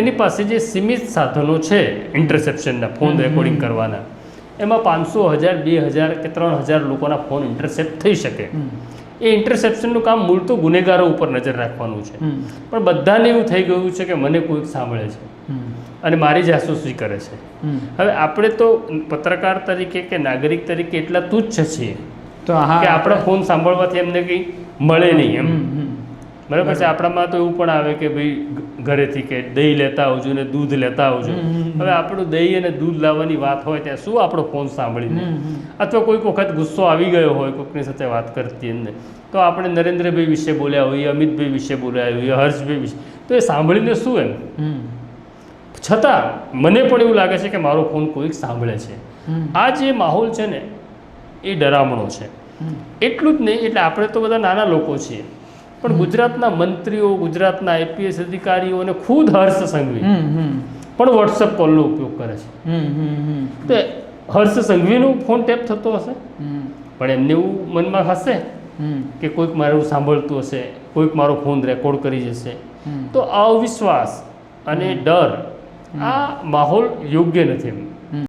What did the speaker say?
એની પાસે જે સીમિત સાધનો છે ઇન્ટરસેપ્શનના ફોન રેકોર્ડિંગ કરવાના, એમાં 500, 1000, 2000 કે 3000 લોકોના ફોન ઇન્ટરસેપ્ટ થઈ શકે. એ ઇન્ટરસેપ્શનનું કામ મૂળ તો ગુનેગારો ઉપર નજર રાખવાનું છે, પણ બધાને એવું થઈ ગયું છે કે મને કોઈક સાંભળે છે અને મારી જાસૂસી કરે છે. હવે આપણે તો પત્રકાર તરીકે કે નાગરિક તરીકે એટલા તુચ્છ છીએ કે આપણા ફોન સાંભળવાથી એમને કંઈ મળે નહીં એમ. બરાબર છે. આપણામાં તો એવું પણ આવે કે ભાઈ ઘરેથી કે દહીં લેતા આવજો ને દૂધ લેતા આવજો. હવે આપણું દહીં અને દૂધ લાવવાની વાત હોય ત્યાં શું આપણો ફોન સાંભળીને, અથવા કોઈક વખત ગુસ્સો આવી ગયો હોય કોઈકની સાથે વાત કરતી અંદર, તો આપણે નરેન્દ્રભાઈ વિશે બોલ્યા હોઈએ, અમિતભાઈ વિશે બોલ્યા હોઈએ, હર્ષભાઈ વિશે, તો એ સાંભળીને શું એમ, છતાં મને પણ એવું લાગે છે કે મારો ફોન કોઈક સાંભળે છે. આ જે માહોલ છે ને એ ડરામણો છે. એટલું જ નહીં, એટલે આપણે તો બધા નાના લોકો છીએ, પણ ગુજરાતના મંત્રીઓ, ગુજરાતના IPS અધિકારીઓ અને ખુદ હર્ષ સંઘવી પણ વોટ્સઅપ કોલનો ઉપયોગ કરે છે. તો હર્ષ સંઘવીનો ફોન ટેપ થતો હશે, પણ એમને એવું મનમાં હશે કે કોઈક મારું સાંભળતું હશે, કોઈક મારો ફોન રેકોર્ડ કરી જશે. તો અવિશ્વાસ અને ડર, આ માહોલ યોગ્ય નથી.